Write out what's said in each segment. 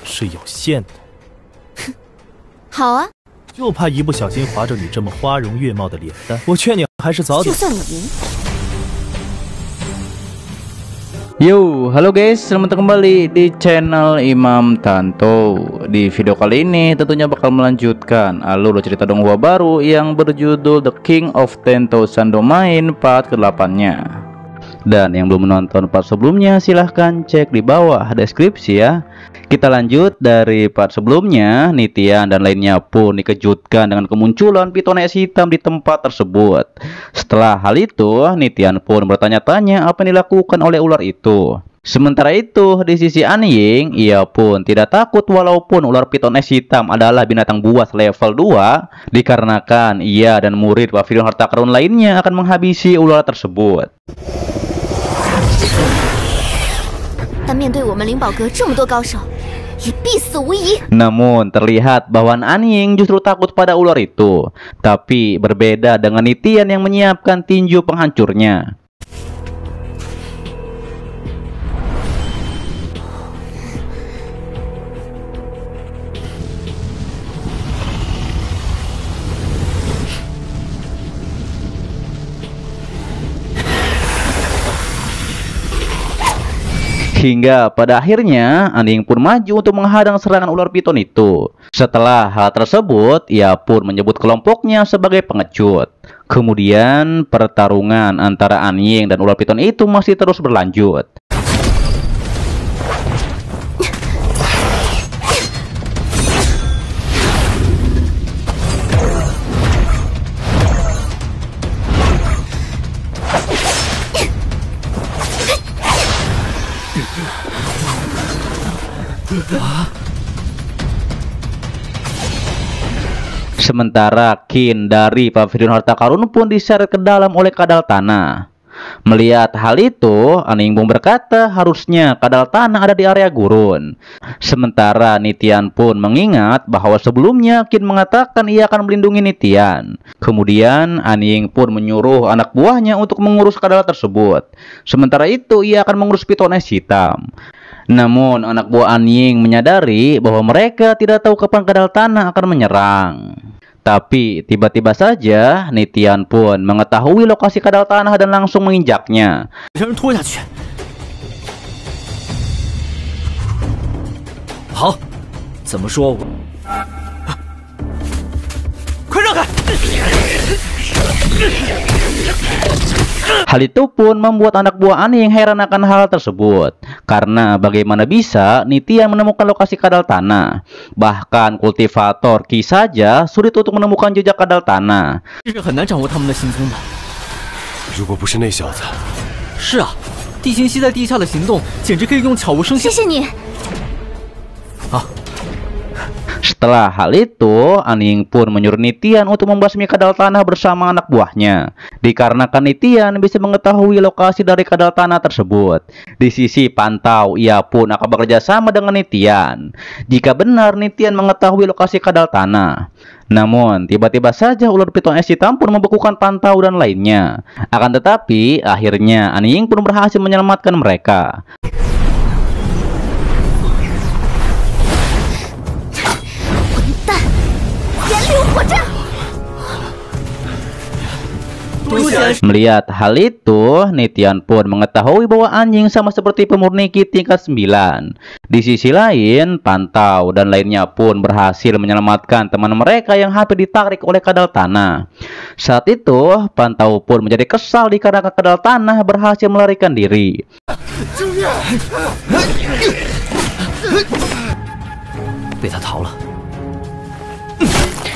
是有限的。好啊，就怕一不小心划着你这么花容月貌的脸蛋。我劝你还是早点。就算你赢。Yo, halo guys, selamat datang kembali di channel Imam Tanto. Di video kali ini tentunya bakal melanjutkan alur cerita donghua baru yang berjudul The King of 10,000 Domain part ke-8-nya. Dan yang belum menonton part sebelumnya silahkan cek di bawah deskripsi ya. Kita lanjut dari part sebelumnya. Nitian dan lainnya pun dikejutkan dengan kemunculan piton es hitam di tempat tersebut. Setelah hal itu, Nitian pun bertanya-tanya apa yang dilakukan oleh ular itu. Sementara itu, di sisi Anying, ia pun tidak takut walaupun ular piton es hitam adalah binatang buas level 2, dikarenakan ia dan murid Pavilion Harta Karun lainnya akan menghabisi ular tersebut. 但面对我们灵宝阁这么多高手，也必死无疑。 Namun terlihat bahwa Anying justru takut pada ular itu, tapi berbeda dengan Nitian yang menyiapkan tinju penghancurnya. Hingga pada akhirnya Anying pun maju untuk menghadang serangan ular piton itu. Setelah hal tersebut, ia pun menyebut kelompoknya sebagai pengecut. Kemudian pertarungan antara Anying dan ular piton itu masih terus berlanjut. Sementara Qin dari Pavilion Harta Karun pun diseret ke dalam oleh kadal tanah. Melihat hal itu, Anying pun berkata harusnya kadal tanah ada di area gurun. Sementara Nitian pun mengingat bahwa sebelumnya Qin mengatakan ia akan melindungi Nitian. Kemudian Anying pun menyuruh anak buahnya untuk mengurus kadal tersebut. Sementara itu ia akan mengurus piton es hitam. Namun anak buah Anying menyadari bahwa mereka tidak tahu kapan kadal tanah akan menyerang. Tapi tiba-tiba saja Nitian pun mengetahui lokasi kadal tanah dan langsung menginjaknya. 让人拖下去。好，怎么说我？快让开！ Hal itu pun membuat anak buah Anying heran akan hal tersebut. Karena bagaimana bisa Nitian menemukan lokasi kadal tanah? Bahkan kultivator Qi saja sulit untuk menemukan jejak kadal tanah. 是很难掌握他们的行踪的。如果不是那小子，是啊，地心吸在地下的行动简直可以用悄无声息。谢谢你。啊。 Setelah hal itu, Anying pun menyuruh Nitian untuk membasmi kadal tanah bersama anak buahnya. Dikarenakan Nitian bisa mengetahui lokasi dari kadal tanah tersebut. Di sisi pantau, ia pun akan bekerja sama dengan Nitian. Jika benar Nitian mengetahui lokasi kadal tanah. Namun, tiba-tiba saja ular piton es hitam pun membekukan pantau dan lainnya. Akan tetapi, akhirnya Anying pun berhasil menyelamatkan mereka. Melihat hal itu, Nitian pun mengetahui bahwa Anying sama seperti pemurni Qi tingkat 9. Di sisi lain, Pantau dan lainnya pun berhasil menyelamatkan teman mereka yang hampir ditarik oleh kadal tanah. Saat itu, Pantau pun menjadi kesal dikarenakan kadal tanah berhasil melarikan diri.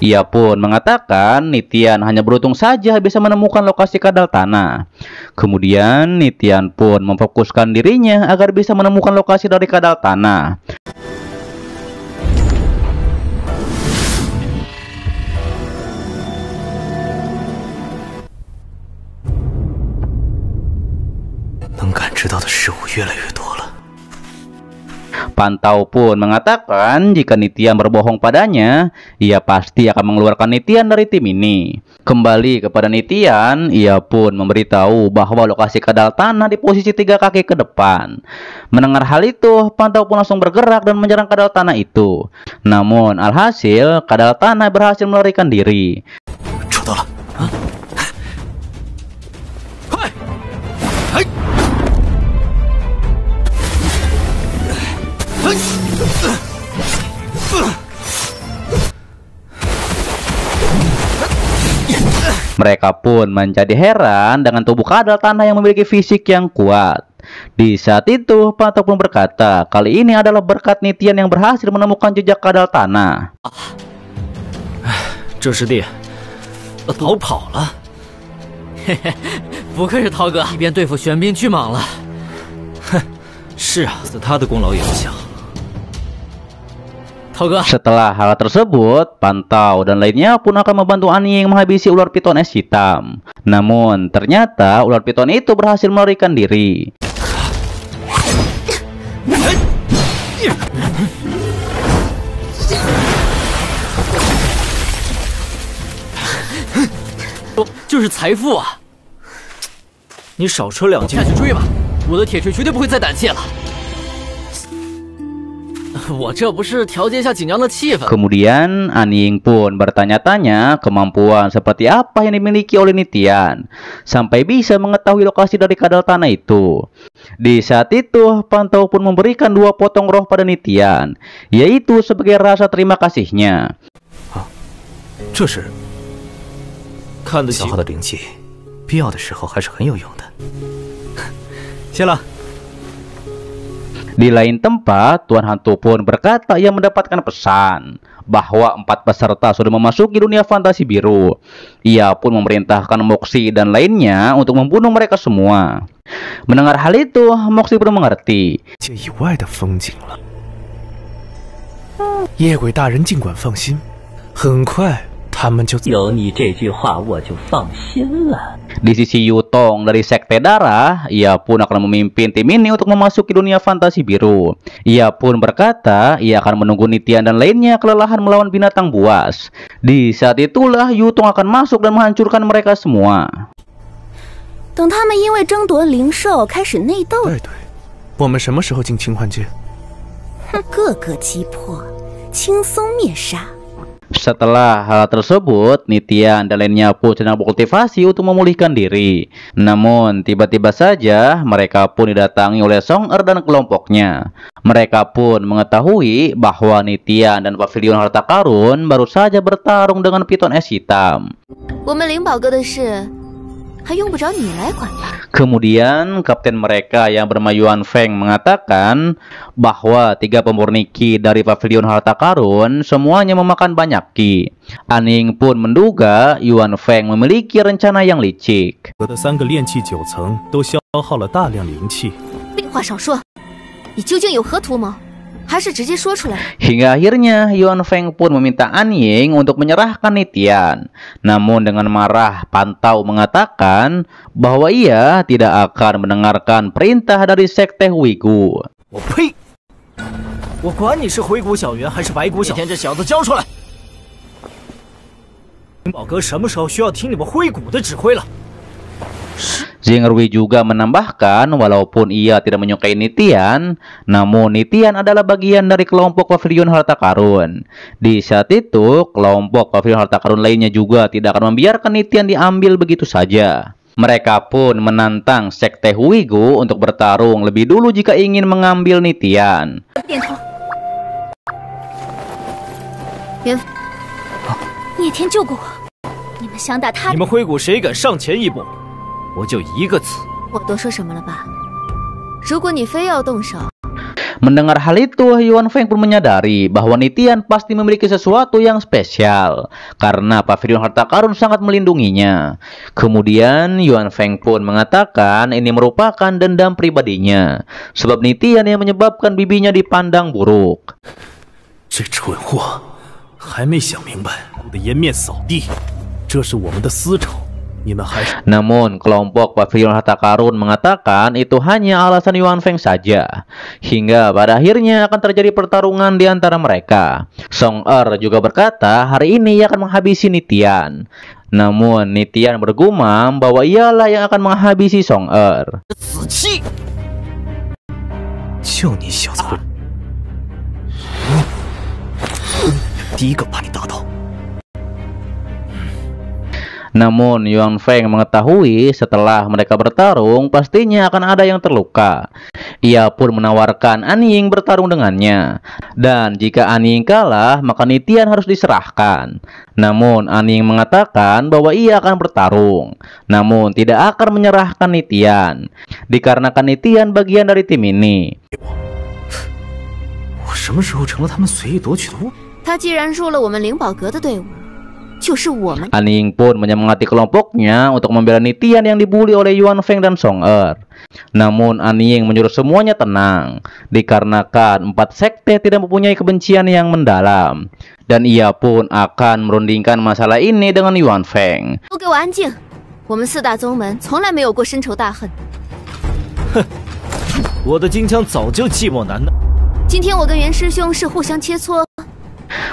Ia pun mengatakan Nitian hanya beruntung saja bisa menemukan lokasi kadal tanah. Kemudian Nitian pun memfokuskan dirinya agar bisa menemukan lokasi dari kadal tanah. Pantau pun mengatakan jika Nitian berbohong padanya, ia pasti akan mengeluarkan Nitian dari tim ini. Kembali kepada Nitian, ia pun memberitahu bahwa lokasi kadal tanah di posisi 3 kaki ke depan. Mendengar hal itu, Pantau pun langsung bergerak dan menyerang kadal tanah itu. Namun alhasil, kadal tanah berhasil melarikan diri. 找到了啊！快！哎！ Mereka pun menjadi heran dengan tubuh kadal tanah yang memiliki fisik yang kuat. Di saat itu, Pantau pun berkata, kali ini adalah berkat Nitian yang berhasil menemukan jejak kadal tanah. 这师弟逃跑了，嘿嘿，不愧是涛哥，一边对付玄彬巨蟒了。哼，是啊，他的功劳也不小。 Setelah hal tersebut, Pantau dan lainnya pun akan membantu Anying menghabisi ular piton es hitam. Namun, ternyata ular piton itu berhasil melarikan diri. Kemudian Anying pun bertanya-tanya kemampuan seperti apa yang dimiliki oleh Nitian sampai bisa mengetahui lokasi dari kadal tanah itu. Di saat itu, Pantau pun memberikan 2 potong roh pada Nitian, yaitu sebagai rasa terima kasihnya. 这是看得起小号的灵气，必要的时候还是很有用的。谢了。 Di lain tempat, Tuan Hantu pun berkata ia mendapatkan pesan bahwa 4 peserta sudah memasuki dunia fantasi biru. Ia pun memerintahkan Moxie dan lainnya untuk membunuh mereka semua. Mendengar hal itu, Moxie pun mengerti. 界以外的风景了。夜鬼大人尽管放心，很快他们就有你这句话，我就放心了。 Di sisi Yutong dari Sekte Darah, ia pun akan memimpin tim ini untuk memasuki dunia fantasi biru. Ia pun berkata, ia akan menunggu Nitian dan lainnya kelelahan melawan binatang buas. Di saat itulah Yutong akan masuk dan menghancurkan mereka semua. 等他们因为争夺灵兽开始内斗，对对，我们什么时候进清幻界？哼，个个击破，轻松灭杀。 Setelah hal tersebut, Nitian dan lainnya pun sedang berkultivasi untuk memulihkan diri. Namun, tiba-tiba saja mereka pun didatangi oleh Song Er dan kelompoknya. Mereka pun mengetahui bahwa Nitian dan Pavilion Harta Karun baru saja bertarung dengan piton es hitam. 我们灵宝阁的事，还用不着你来管吧？ Kemudian, kapten mereka yang bernama Yuan Feng mengatakan bahwa 3 pemurni ki dari Pavilion Harta Karun semuanya memakan banyak ki. Anying pun menduga Yuan Feng memiliki rencana yang licik. 我的3个炼气9层都消耗了大量灵气。废话少说，你究竟有何图谋？还是直接说出来？ Hingga akhirnya Yuan Feng pun meminta Anying untuk menyerahkan Nitian. Namun dengan marah, Pantau mengatakan bahwa ia tidak akan mendengarkan perintah dari Sekte Huigu. 我呸！我管你是灰骨小圆还是白骨小，今天这小子交出来！灵宝阁什么时候需要听你们灰骨的指挥了？ Jingrui juga menambahkan walaupun ia tidak menyukai Nitian, namun Nitian adalah bagian dari kelompok Pavilion Harta Karun. Di saat itu, kelompok Pavilion Harta Karun lainnya juga tidak akan membiarkan Nitian diambil begitu saja. Mereka pun menantang Sekte Huigu untuk bertarung lebih dulu jika ingin mengambil Nitian. 聂天救过我，你们想打他？你们灰骨谁敢上前一步，我就一个字。我多说什么了吧？如果你非要动手， Mendengar hal itu, Yuan Feng pun menyadari bahwa Nitian pasti memiliki sesuatu yang spesial karena Pavilion Harta Karun sangat melindunginya. Kemudian Yuan Feng pun mengatakan ini merupakan dendam pribadinya sebab Nitian yang menyebabkan bibinya dipandang buruk. 这蠢货还没想明白，我的颜面扫地，这是我们的私仇， Namun kelompok Pavilion Harta Karun mengatakan itu hanya alasan Yuan Feng saja. Hingga pada akhirnya akan terjadi pertarungan di antara mereka. Song Er juga berkata hari ini ia akan menghabisi Nitian. Namun Nitian bergumam bahwa ialah yang akan menghabisi Song Er. 就你小子，第一个把你打倒。 Namun Yuan Feng mengetahui setelah mereka bertarung pastinya akan ada yang terluka. Ia pun menawarkan An Ying bertarung dengannya. Dan jika An Ying kalah maka Nitian harus diserahkan. Namun An Ying mengatakan bahwa ia akan bertarung. Namun tidak akan menyerahkan Nitian. Dikarenakan Nitian bagian dari tim ini. 我什么时候成了他们随意夺取的物？ 他既然入了我们灵宝阁的队伍，就是我们。 An Ying pun menyemangati kelompoknya untuk membela Nitian yang dibuli oleh Yuan Feng dan Song Er. Namun An Ying menyuruh semuanya tenang, dikarenakan 4 sekte tidak mempunyai kebencian yang mendalam. Dan ia pun akan merundingkan masalah ini dengan Yuan Feng. 都给我安静！我们4大宗门从来没有过深仇大恨。哼，我的金枪早就寂寞难耐。 今天我跟袁师兄是互相切磋。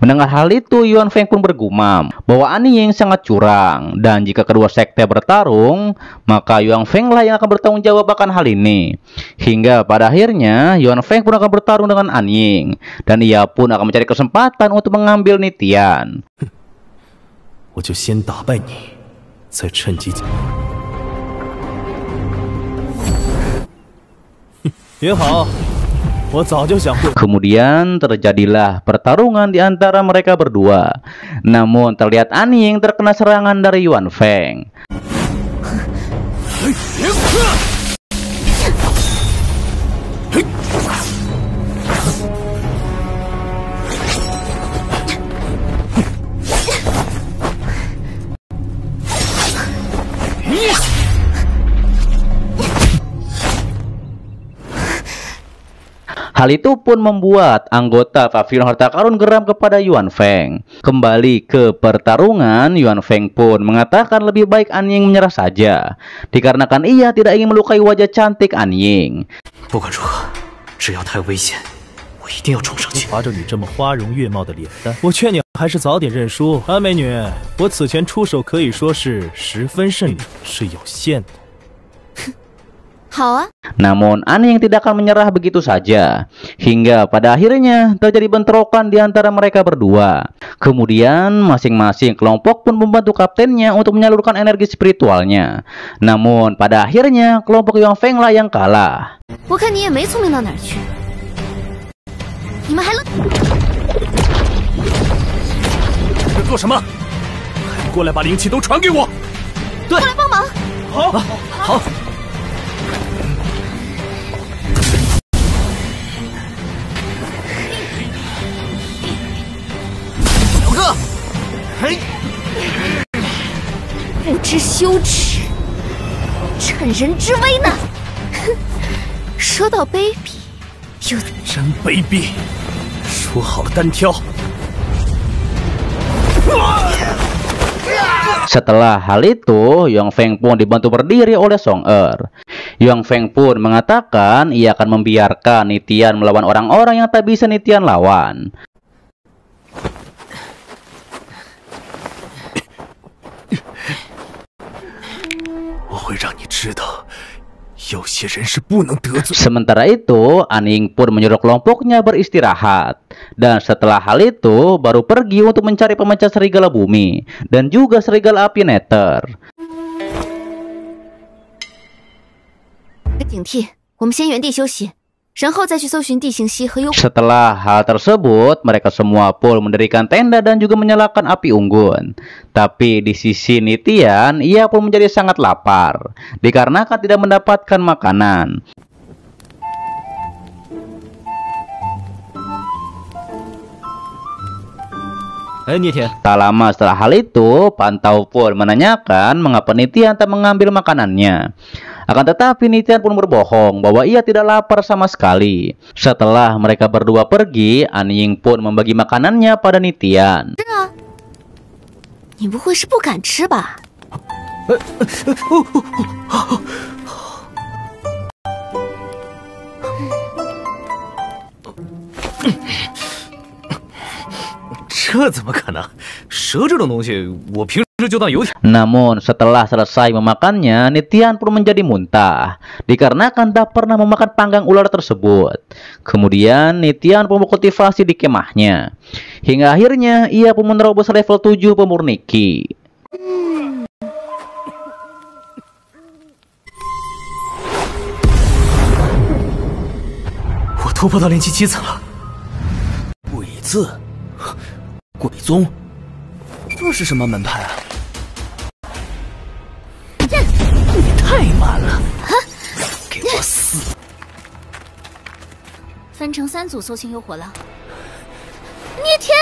Mendengar hal itu, Yuan Feng pun bergumam bahwa An Ying sangat curang. Dan jika kedua sekte bertarung, maka Yuan Feng lah yang akan bertanggung jawab akan hal ini. Hingga pada akhirnya, Yuan Feng pun akan bertarung dengan An Ying. Dan ia pun akan mencari kesempatan untuk mengambil Nitian. 我就先打败你，再趁机。也好。 Kemudian terjadilah pertarungan di antara mereka berdua. Namun terlihat An Ying terkena serangan dari Yuan Feng. Hal itu pun membuat anggota Pavilion Harta Karun geram kepada Yuan Feng. Kembali ke pertarungan, Yuan Feng pun mengatakan lebih baik An Ying menyerah saja, dikarenakan ia tidak ingin melukai wajah cantik An Ying. 不管如何，只要太危险，我一定要冲上去。划着你这么花容月貌的脸蛋，我劝你还是早点认输啊，美女！我此前出手可以说是十分甚勇，是有限的。 好啊。 Namun An Ying tidak akan menyerah begitu saja. Hingga pada akhirnya terjadi bentrokan di antara mereka berdua. Kemudian masing-masing kelompok pun membantu kaptennya untuk menyalurkan energi spiritualnya. Namun pada akhirnya kelompok Yuan Feng lah yang kalah. 我看你也没聪明到哪儿去。你们还愣？在做什么？还不过来把灵气都传给我！过来帮忙。好，好。 不知羞耻，趁人之危呢！哼，说到卑鄙，又真卑鄙！说好了单挑。 Setelah hal itu, Yuan Feng pun dibantu berdiri oleh Song Er. Yuan Feng pun mengatakan ia akan membiarkan Nitian melawan orang-orang yang tak bisa Nitian lawan. 会让你知道，有些人是不能得罪。 Sementara itu, An Ying pun menyuruh kelompoknya beristirahat. Dan setelah hal itu, baru pergi untuk mencari pemecah serigala bumi dan juga serigala api Nether. 警惕，我们先原地休息，然后再去搜寻地形溪和幽。 Setelah hal tersebut, mereka semua pun mendirikan tenda dan juga menyalakan api unggun. Tapi di sisi Nitian, ia pun menjadi sangat lapar, dikarenakan tidak mendapatkan makanan. Tak lama setelah hal itu, Pantau pun menanyakan mengapa Nitian tak mengambil makanannya. Akan tetapi Nitian pun berbohong bahwa ia tidak lapar sama sekali. Setelah mereka berdua pergi, An Ying pun membagi makanannya pada Nitian. 你不会是不敢吃吧？这怎么可能？蛇这种东西，我平时就当油条。 Namun setelah selesai memakannya, Nitian pun menjadi muntah dikarenakan tak pernah memakan panggang ular tersebut. Kemudian Nitian pun berkultivasi di kemahnya. Hingga akhirnya ia pun menerobos level 7 pemurni Ki. 我突破到炼气7层了。鬼字，鬼宗，这是什么门派啊？你太慢了！给我死！分成3组搜寻幽火狼。逆天！